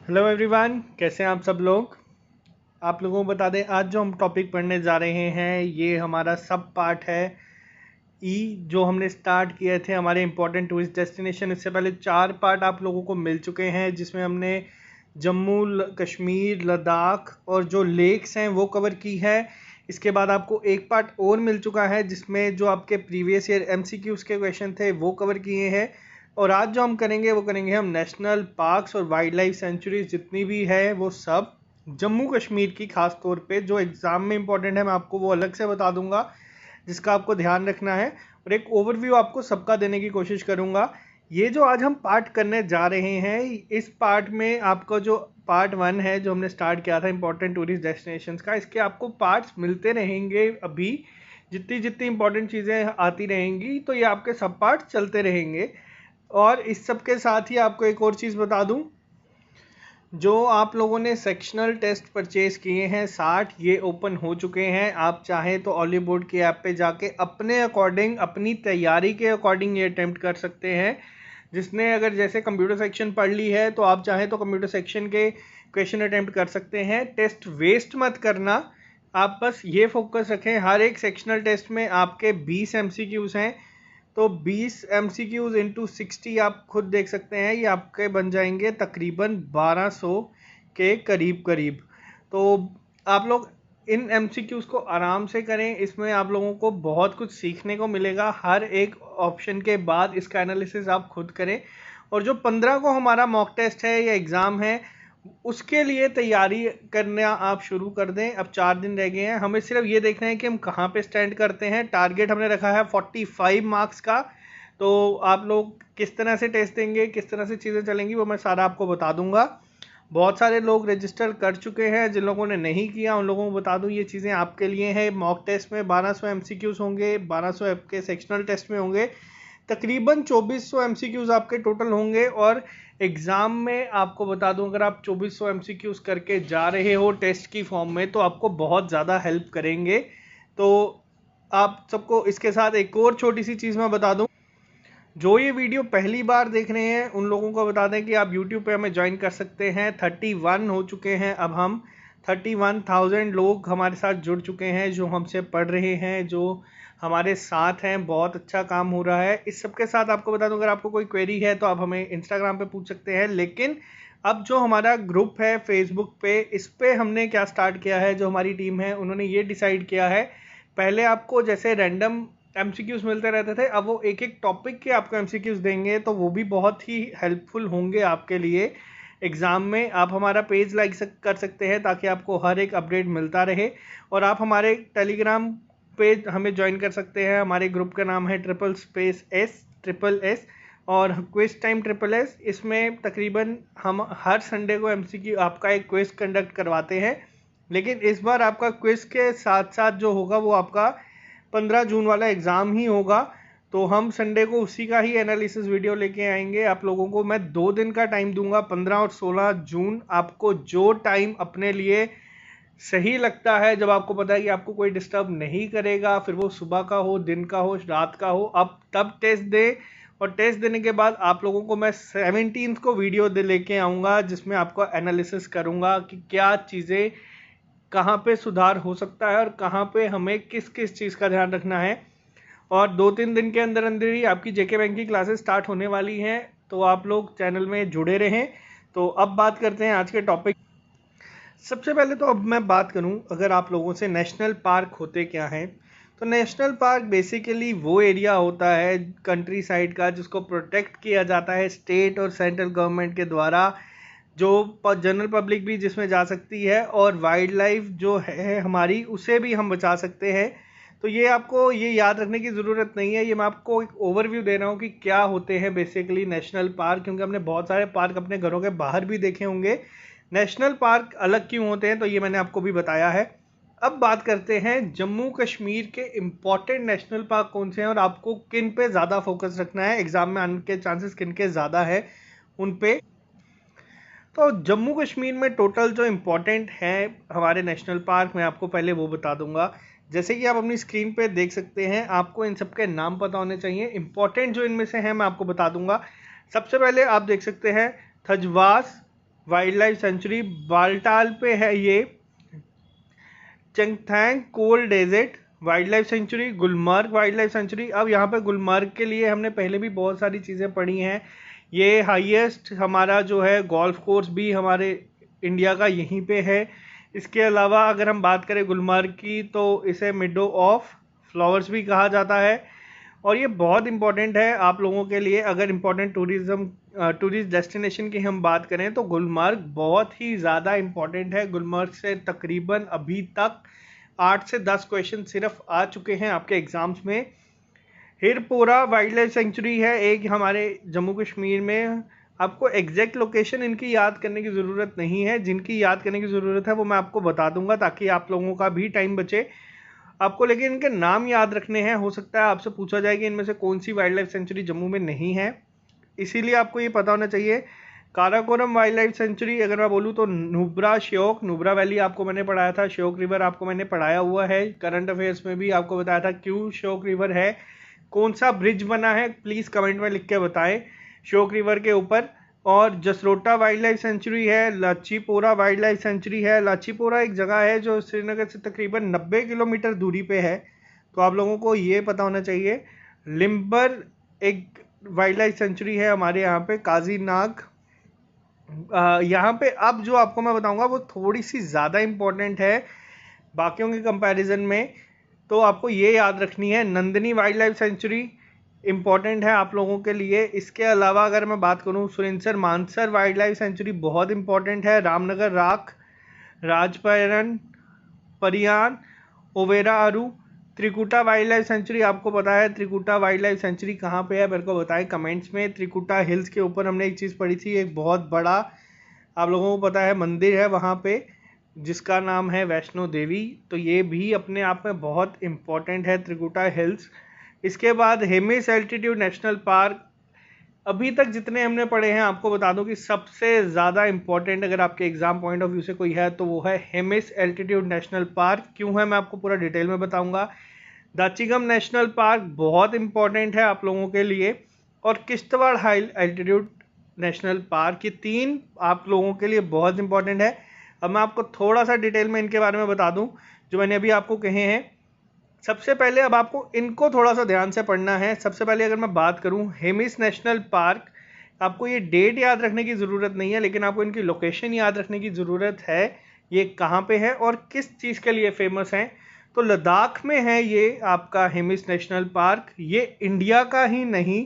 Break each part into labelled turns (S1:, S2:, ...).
S1: Hello everyone, कैसे हैं आप सब लोग। आप लोगों को बता दें, आज जो हम टॉपिक पढ़ने जा रहे हैं ये हमारा सब पार्ट है ई, जो हमने स्टार्ट किए थे हमारे इंपॉर्टेंट टूरिस्ट डेस्टिनेशन। इससे पहले 4 पार्ट आप लोगों को मिल चुके हैं, जिसमें हमने जम्मू कश्मीर, लद्दाख और जो लेक्स हैं वो कवर की है। इसके बाद आपको एक पार्ट और मिल चुका है जिसमें जो आपके प्रीवियस ईयर एमसीक्यूज के क्वेश्चन थे वो कवर किए हैं। और आज जो हम करेंगे वो करेंगे हम नेशनल पार्क्स और वाइल्ड लाइफ सेंचुरीज जितनी भी है वो सब जम्मू कश्मीर की, खास तौर पे जो एग्ज़ाम में इंपॉर्टेंट है मैं आपको वो अलग से बता दूंगा, जिसका आपको ध्यान रखना है। और एक ओवरव्यू आपको सबका देने की कोशिश करूंगा। ये जो आज हम पार्ट करने जा रहे हैं, इस पार्ट में आपका जो पार्ट 1 है जो हमने स्टार्ट किया था इंपॉर्टेंट टूरिस्ट डेस्टिनेशंस का, इसके आपको पार्ट्स मिलते रहेंगे। अभी जितनी जितनी इंपॉर्टेंट चीज़ें आती रहेंगी तो ये आपके सब पार्ट चलते रहेंगे। और इस सब के साथ ही आपको एक और चीज़ बता दूं, जो आप लोगों ने सेक्शनल टेस्ट परचेज किए हैं 60, ये ओपन हो चुके हैं। आप चाहें तो ऑली बोर्ड की ऐप पे जाके अपने अकॉर्डिंग, अपनी तैयारी के अकॉर्डिंग ये अटेम्प्ट कर सकते हैं। जिसने अगर जैसे कंप्यूटर सेक्शन पढ़ ली है तो आप चाहें तो कंप्यूटर सेक्शन के क्वेश्चन अटेम्प्ट कर सकते हैं। टेस्ट वेस्ट मत करना, आप बस ये फोकस रखें, हर एक सेक्शनल टेस्ट में आपके 20 एमसीक्यूज हैं, तो 20 एमसीक्यूज इंटू 60 आप खुद देख सकते हैं, ये आपके बन जाएंगे तकरीबन 1200 के करीब करीब। तो आप लोग इन एमसीक्यूज को आराम से करें, इसमें आप लोगों को बहुत कुछ सीखने को मिलेगा। हर एक ऑप्शन के बाद इसका एनालिसिस आप खुद करें। और जो 15 को हमारा मॉक टेस्ट है या एग्ज़ाम है, उसके लिए तैयारी करना आप शुरू कर दें। अब 4 दिन रह गए हैं, हमें सिर्फ ये देखना है कि हम कहाँ पे स्टैंड करते हैं। टारगेट हमने रखा है 45 मार्क्स का। तो आप लोग किस तरह से टेस्ट देंगे, किस तरह से चीज़ें चलेंगी, वो मैं सारा आपको बता दूंगा। बहुत सारे लोग रजिस्टर कर चुके हैं, जिन लोगों ने नहीं किया उन लोगों को बता दूं ये चीज़ें आपके लिए हैं। मॉक टेस्ट में 1200 एमसीक्यूज होंगे, 1200 आपके सेक्शनल टेस्ट में होंगे, तकरीबन 2400 एमसीक्यूज आपके टोटल होंगे। और एग्ज़ाम में आपको बता दूं, अगर आप 2400 एमसीक्यूज करके जा रहे हो टेस्ट की फॉर्म में तो आपको बहुत ज़्यादा हेल्प करेंगे। तो आप सबको इसके साथ एक और छोटी सी चीज़ मैं बता दूं, जो ये वीडियो पहली बार देख रहे हैं उन लोगों को बता दें कि आप YouTube पे हमें ज्वाइन कर सकते हैं। 31 हो चुके हैं, अब हम 31,000 लोग हमारे साथ जुड़ चुके हैं जो हमसे पढ़ रहे हैं, जो हमारे साथ हैं। बहुत अच्छा काम हो रहा है। इस सब के साथ आपको बता दूं, अगर आपको कोई क्वेरी है तो आप हमें इंस्टाग्राम पे पूछ सकते हैं। लेकिन अब जो हमारा ग्रुप है फेसबुक पे, इस पे हमने क्या स्टार्ट किया है, जो हमारी टीम है उन्होंने ये डिसाइड किया है, पहले आपको जैसे रैंडम एमसीक्यूज मिलते रहते थे, अब वो एक एक टॉपिक के आपको एमसीक्यूज देंगे, तो वो भी बहुत ही हेल्पफुल होंगे आपके लिए एग्ज़ाम में। आप हमारा पेज लाइक कर सकते हैं ताकि आपको हर एक अपडेट मिलता रहे। और आप हमारे टेलीग्राम पेज हमें ज्वाइन कर सकते हैं। हमारे ग्रुप का नाम है SSS और क्विज टाइम SSS। इसमें तकरीबन हम हर संडे को एमसीक्यू आपका एक क्विज कंडक्ट करवाते हैं। लेकिन इस बार आपका क्विज के साथ साथ जो होगा वो आपका 15 जून वाला एग्ज़ाम ही होगा। तो हम संडे को उसी का ही एनालिसिस वीडियो लेके आएंगे। आप लोगों को मैं 2 दिन का टाइम दूंगा, 15 और 16 जून। आपको जो टाइम अपने लिए सही लगता है, जब आपको पता है कि आपको कोई डिस्टर्ब नहीं करेगा, फिर वो सुबह का हो, दिन का हो, रात का हो, आप तब टेस्ट दें। और टेस्ट देने के बाद आप लोगों को मैं 17 को वीडियो दे लेके आऊँगा, जिसमें आपको एनालिसिस करूँगा कि क्या चीज़ें, कहाँ पे सुधार हो सकता है और कहाँ पे हमें किस किस चीज़ का ध्यान रखना है। और 2-3 दिन के अंदर अंदर ही आपकी जेके बैंक की क्लासेस स्टार्ट होने वाली हैं, तो आप लोग चैनल में जुड़े रहें। तो अब बात करते हैं आज के टॉपिक। सबसे पहले तो अब मैं बात करूं, अगर आप लोगों से नेशनल पार्क होते क्या हैं, तो नेशनल पार्क बेसिकली वो एरिया होता है कंट्री साइड का जिसको प्रोटेक्ट किया जाता है स्टेट और सेंट्रल गवर्नमेंट के द्वारा, जो जनरल पब्लिक भी जिसमें जा सकती है, और वाइल्ड लाइफ जो है हमारी उसे भी हम बचा सकते हैं। तो ये आपको ये याद रखने की ज़रूरत नहीं है, ये मैं आपको एक ओवरव्यू दे रहा हूँ कि क्या होते हैं बेसिकली नेशनल पार्क, क्योंकि हमने बहुत सारे पार्क अपने घरों के बाहर भी देखे होंगे। नेशनल पार्क अलग क्यों होते हैं तो ये मैंने आपको भी बताया है। अब बात करते हैं जम्मू कश्मीर के इम्पॉर्टेंट नेशनल पार्क कौन से हैं और आपको किन पे ज़्यादा फोकस रखना है, एग्जाम में आने के चांसेस किन के ज़्यादा है उन पे। तो जम्मू कश्मीर में टोटल जो इम्पोर्टेंट है हमारे नेशनल पार्क, मैं आपको पहले वो बता दूंगा। जैसे कि आप अपनी स्क्रीन पे देख सकते हैं, आपको इन सबके नाम पता होने चाहिए। इम्पोर्टेंट जो इनमें से हैं मैं आपको बता दूंगा। सबसे पहले आप देख सकते हैं Thajiwas wildlife sanctuary Baltal पे है ये। Changthang cold desert wildlife sanctuary, Gulmarg wildlife sanctuary. अब यहाँ पे गुलमर्ग के लिए हमने पहले भी बहुत सारी चीज़ें पढ़ी हैं। ये हाईएस्ट हमारा जो है गोल्फ कोर्स भी हमारे इंडिया का यहीं पे है। इसके अलावा अगर हम बात करें गुलमर्ग की तो इसे मिडो ऑफ फ्लावर्स भी कहा जाता है। और ये बहुत इंपॉर्टेंट है आप लोगों के लिए। अगर इम्पोर्टेंट टूरिस्ट डेस्टिनेशन की हम बात करें तो गुलमर्ग बहुत ही ज़्यादा इम्पॉर्टेंट है। गुलमर्ग से तकरीबन अभी तक 8 से 10 क्वेश्चन सिर्फ आ चुके हैं आपके एग्जाम्स में। हिरपोरा वाइल्ड लाइफ सेंचुरी है एक हमारे जम्मू कश्मीर में। आपको एग्जैक्ट लोकेशन इनकी याद करने की ज़रूरत नहीं है, जिनकी याद करने की ज़रूरत है वो मैं आपको बता दूंगा ताकि आप लोगों का भी टाइम बचे। आपको लेकिन इनके नाम याद रखने हैं। हो सकता है आपसे पूछा जाए कि इनमें से कौन सी वाइल्ड लाइफ सेंचुरी जम्मू में नहीं है, इसीलिए आपको ये पता होना चाहिए। काराकोरम वाइल्ड लाइफ सेंचुरी अगर मैं बोलूँ तो नुब्रा श्योक, नुब्रा वैली आपको मैंने पढ़ाया था, श्योक रिवर आपको मैंने पढ़ाया हुआ है। करंट अफेयर्स में भी आपको बताया था क्यों श्योक रिवर है, कौन सा ब्रिज बना है, प्लीज़ कमेंट में लिख के बताएं श्योक रिवर के ऊपर। और जसरोटा वाइल्ड लाइफ सेंचुरी है, लाचीपोरा वाइल्ड लाइफ सेंचुरी है। लाचीपोरा एक जगह है जो श्रीनगर से तकरीबन 90 किलोमीटर दूरी पे है, तो आप लोगों को ये पता होना चाहिए। लिम्बर एक वाइल्ड लाइफ सेंचुरी है हमारे यहाँ पे, काजीनाग। यहाँ पे अब जो आपको मैं बताऊंगा वो थोड़ी सी ज़्यादा इम्पोर्टेंट है बाकियों के कंपैरिजन में, तो आपको ये याद रखनी है। Nandini wild life sanctuary important है आप लोगों के लिए। इसके अलावा अगर मैं बात करूँ Surinsar Mansar wild life sanctuary बहुत इंपॉर्टेंट है। रामनगर राख, राजपरन, परियान, ओवेरा आरू, त्रिकुटा वाइल्ड लाइफ सेंचुरी आपको पता है। त्रिकुटा वाइल्ड लाइफ सेंचुरी कहाँ पे है मेरे को बताएं कमेंट्स में। त्रिकुटा हिल्स के ऊपर हमने एक चीज़ पढ़ी थी, एक बहुत बड़ा आप लोगों को पता है मंदिर है वहाँ पे जिसका नाम है वैष्णो देवी, तो ये भी अपने आप में बहुत इम्पॉर्टेंट है त्रिकुटा हिल्स। इसके बाद हेमिस एल्टीट्यूड नेशनल पार्क, अभी तक जितने हमने पढ़े हैं आपको बता दूं कि सबसे ज़्यादा इम्पॉर्टेंट अगर आपके एग्जाम पॉइंट ऑफ व्यू से कोई है तो वो है हेमिस एल्टीट्यूड नेशनल पार्क। क्यों है मैं आपको पूरा डिटेल में बताऊंगा। दाचिगम नेशनल पार्क बहुत इंपॉर्टेंट है आप लोगों के लिए। और Kishtwar high altitude national park, ये 3 आप लोगों के लिए बहुत इंपॉर्टेंट है। अब मैं आपको थोड़ा सा डिटेल में इनके बारे में बता दूं जो मैंने अभी आपको कहे हैं। सबसे पहले अब आपको इनको थोड़ा सा ध्यान से पढ़ना है। सबसे पहले अगर मैं बात करूं हेमिस नेशनल पार्क, आपको ये डेट याद रखने की ज़रूरत नहीं है लेकिन आपको इनकी लोकेशन याद रखने की ज़रूरत है। ये कहाँ पे है और किस चीज़ के लिए फेमस हैं, तो लद्दाख में है ये आपका हेमिस नेशनल पार्क। ये इंडिया का ही नहीं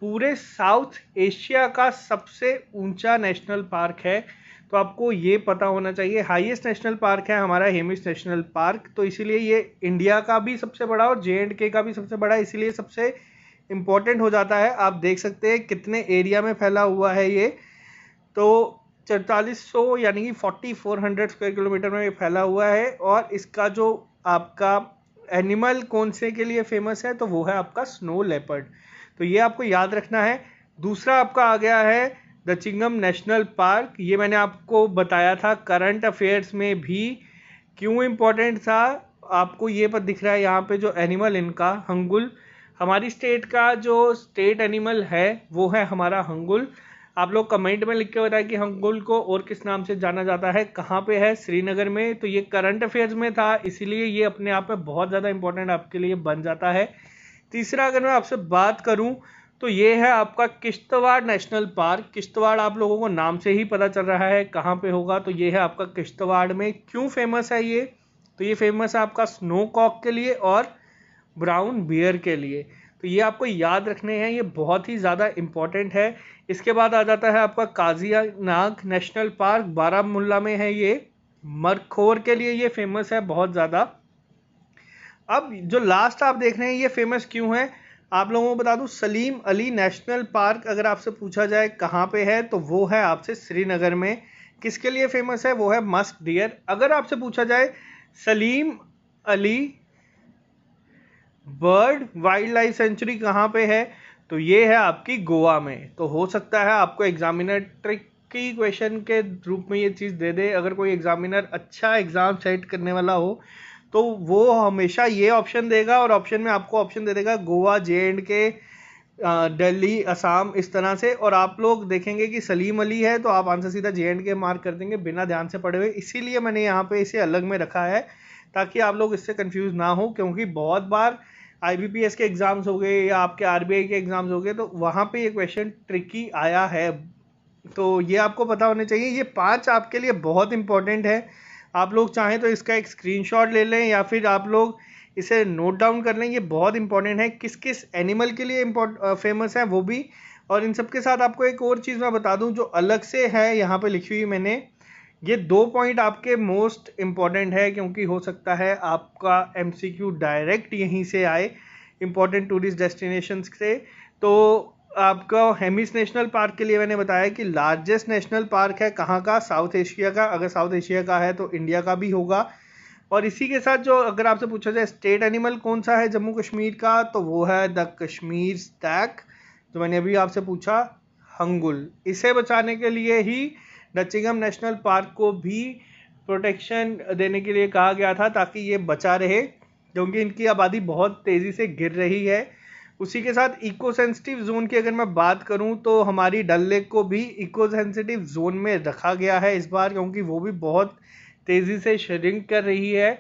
S1: पूरे साउथ एशिया का सबसे ऊंचा नेशनल पार्क है, तो आपको ये पता होना चाहिए। हाईएस्ट नेशनल पार्क है हमारा हेमिस नेशनल पार्क, तो इसीलिए ये इंडिया का भी सबसे बड़ा और J&K का भी सबसे बड़ा, इसीलिए सबसे इम्पोर्टेंट हो जाता है। आप देख सकते हैं कितने एरिया में फैला हुआ है ये, तो 4400 यानी कि 4400 स्क्वायर किलोमीटर में ये फैला हुआ है। और इसका जो आपका एनिमल कौन से के लिए फेमस है तो वो है आपका स्नो लेपर्ड, तो ये आपको याद रखना है। दूसरा आपका आ गया है दचिंगम नेशनल पार्क, ये मैंने आपको बताया था करंट अफेयर्स में भी क्यों इम्पोर्टेंट था। आपको ये पर दिख रहा है यहाँ पे जो एनिमल इनका हंगुल, हमारी स्टेट का जो स्टेट एनिमल है वो है हमारा हंगुल। आप लोग कमेंट में लिख के बताएं कि हंगुल को और किस नाम से जाना जाता है, कहाँ पे है, श्रीनगर में। तो ये करंट अफेयर्स में था इसीलिए ये अपने आप में बहुत ज़्यादा इंपॉर्टेंट आपके लिए बन जाता है। तीसरा अगर मैं आपसे बात करूं तो ये है आपका किश्तवाड़ नेशनल पार्क। किश्तवाड़ आप लोगों को नाम से ही पता चल रहा है कहाँ पे होगा, तो ये है आपका किश्तवाड़ में। क्यों फेमस है ये, तो ये फेमस है आपका स्नो कॉक के लिए और ब्राउन बियर के लिए, तो ये आपको याद रखने हैं, ये बहुत ही ज़्यादा इम्पॉर्टेंट है। इसके बाद आ जाता है आपका काजीनाग नेशनल पार्क, बारामुल्ला में है ये, मरखोर के लिए ये फेमस है बहुत ज़्यादा। अब जो लास्ट आप देख रहे हैं ये फेमस क्यों है आप लोगों को बता दूं। सलीम अली नेशनल पार्क अगर आपसे पूछा जाए कहाँ पे है तो वो है आपसे श्रीनगर में। किसके लिए फेमस है, वो है मस्क डियर। अगर आपसे पूछा जाए Salim Ali bird wild life sanctuary कहाँ पे है तो ये है आपकी गोवा में। तो हो सकता है आपको एग्जामिनर ट्रिकी क्वेश्चन के रूप में ये चीज़ दे दे। अगर कोई एग्जामिनर अच्छा एग्जाम सेट करने वाला हो तो वो हमेशा ये ऑप्शन देगा और ऑप्शन में आपको ऑप्शन दे देगा गोवा, J&K, दिल्ली, असम, इस तरह से। और आप लोग देखेंगे कि सलीम अली है तो आप आंसर सीधा J&K मार्क कर देंगे बिना ध्यान से पढ़े हुए। इसीलिए मैंने यहाँ पे इसे अलग में रखा है ताकि आप लोग इससे कंफ्यूज ना हो, क्योंकि बहुत बार IBPS के एग्जाम्स हो गए या आपके RBI के एग्जाम्स हो गए तो वहाँ पे ये क्वेश्चन ट्रिकी आया है। तो ये आपको पता होने चाहिए। ये 5 आपके लिए बहुत इंपॉर्टेंट है। आप लोग चाहें तो इसका एक स्क्रीनशॉट ले लें या फिर आप लोग इसे नोट डाउन कर लें। ये बहुत इंपॉर्टेंट है, किस किस एनिमल के लिए फेमस है वो भी। और इन सब के साथ आपको एक और चीज़ मैं बता दूं जो अलग से है यहाँ पे लिखी हुई मैंने। ये 2 पॉइंट आपके मोस्ट इम्पॉर्टेंट है, क्योंकि हो सकता है आपका MCQ डायरेक्ट यहीं से आए, इम्पॉर्टेंट टूरिस्ट डेस्टिनेशंस से। तो आपका हेमिस नेशनल पार्क के लिए मैंने बताया कि लार्जेस्ट नेशनल पार्क है कहाँ का, साउथ एशिया का। अगर साउथ एशिया का है तो इंडिया का भी होगा। और इसी के साथ जो अगर आपसे पूछा जाए स्टेट एनिमल कौन सा है जम्मू कश्मीर का, तो वो है द कश्मीर स्टैग, जो मैंने अभी आपसे पूछा, हंगुल। इसे बचाने के लिए ही डचिंगम नेशनल पार्क को भी प्रोटेक्शन देने के लिए कहा गया था ताकि ये बचा रहे, क्योंकि इनकी आबादी बहुत तेज़ी से गिर रही है। उसी के साथ इको सेंसिटिव जोन की अगर मैं बात करूं तो हमारी डल लेक को भी इको सेंसिटिव जोन में रखा गया है इस बार, क्योंकि वो भी बहुत तेज़ी से श्रिंक कर रही है।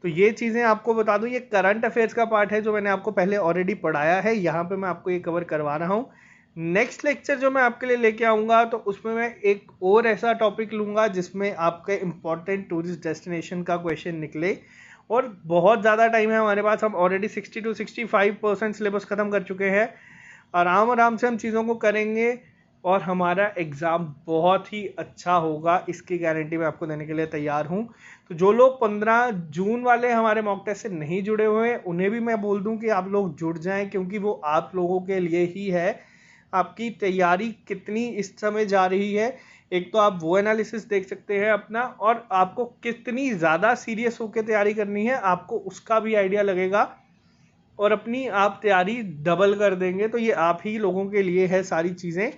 S1: तो ये चीज़ें आपको बता दूं, ये करंट अफेयर्स का पार्ट है जो मैंने आपको पहले ऑलरेडी पढ़ाया है। यहाँ पे मैं आपको ये कवर करवा रहा हूँ। नेक्स्ट लेक्चर जो मैं आपके लिए लेके आऊँगा तो उसमें मैं एक और ऐसा टॉपिक लूँगा जिसमें आपके इम्पॉर्टेंट टूरिस्ट डेस्टिनेशन का क्वेश्चन निकले। और बहुत ज़्यादा टाइम है हमारे पास, हम ऑलरेडी 60 to 65% सिलेबस ख़त्म कर चुके हैं। आराम आराम से हम चीज़ों को करेंगे और हमारा एग्ज़ाम बहुत ही अच्छा होगा, इसकी गारंटी मैं आपको देने के लिए तैयार हूँ। तो जो लोग 15 जून वाले हमारे मॉक टेस्ट से नहीं जुड़े हुए हैं उन्हें भी मैं बोल दूं कि आप लोग जुड़ जाएं, क्योंकि वो आप लोगों के लिए ही है। आपकी तैयारी कितनी इस समय जा रही है, एक तो आप वो एनालिसिस देख सकते हैं अपना, और आपको कितनी ज़्यादा सीरियस होकर तैयारी करनी है आपको उसका भी आइडिया लगेगा। और अपनी आप तैयारी डबल कर देंगे। तो ये आप ही लोगों के लिए है सारी चीज़ें।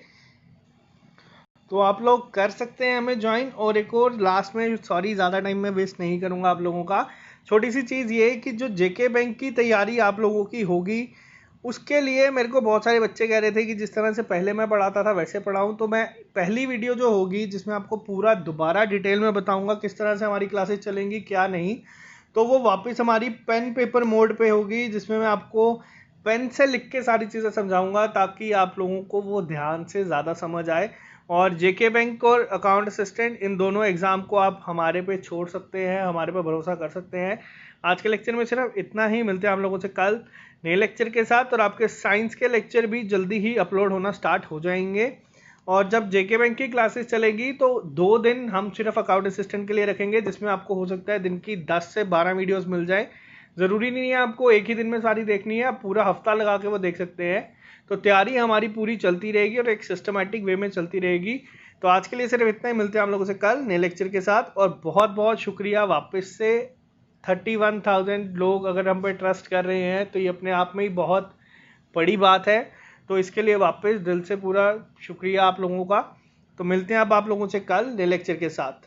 S1: तो आप लोग कर सकते हैं हमें ज्वाइन। और एक और लास्ट में, सॉरी ज़्यादा टाइम में वेस्ट नहीं करूँगा आप लोगों का, छोटी सी चीज़ ये कि जो JK बैंक की तैयारी आप लोगों की होगी उसके लिए मेरे को बहुत सारे बच्चे कह रहे थे कि जिस तरह से पहले मैं पढ़ाता था वैसे पढ़ाऊँ। तो मैं पहली वीडियो जो होगी जिसमें आपको पूरा दोबारा डिटेल में बताऊँगा किस तरह से हमारी क्लासेस चलेंगी क्या नहीं, तो वो वापस हमारी पेन पेपर मोड पे होगी, जिसमें मैं आपको पेन से लिख के सारी चीज़ें समझाऊंगा ताकि आप लोगों को वो ध्यान से ज़्यादा समझ आए। और JK बैंक और अकाउंट असिस्टेंट इन दोनों एग्ज़ाम को आप हमारे पे छोड़ सकते हैं, हमारे पे भरोसा कर सकते हैं। आज के लेक्चर में सिर्फ इतना ही। मिलते हैं आप लोगों से कल नए लेक्चर के साथ। और आपके साइंस के लेक्चर भी जल्दी ही अपलोड होना स्टार्ट हो जाएंगे। और जब JK बैंक की क्लासेस चलेगी तो 2 दिन हम सिर्फ अकाउंट असिस्टेंट के लिए रखेंगे, जिसमें आपको हो सकता है दिन की 10 से 12 वीडियोस मिल जाए। ज़रूरी नहीं है आपको एक ही दिन में सारी देखनी है, आप पूरा हफ्ता लगा के वो देख सकते हैं। तो तैयारी हमारी पूरी चलती रहेगी और एक सिस्टमेटिक वे में चलती रहेगी। तो आज के लिए सिर्फ इतना ही। मिलते हैं हम लोगों से कल नए लेक्चर के साथ। और बहुत बहुत शुक्रिया वापस से, 31,000 लोग अगर हम पे ट्रस्ट कर रहे हैं तो ये अपने आप में ही बहुत बड़ी बात है। तो इसके लिए वापस दिल से पूरा शुक्रिया आप लोगों का। तो मिलते हैं अब आप लोगों से कल नए लेक्चर के साथ।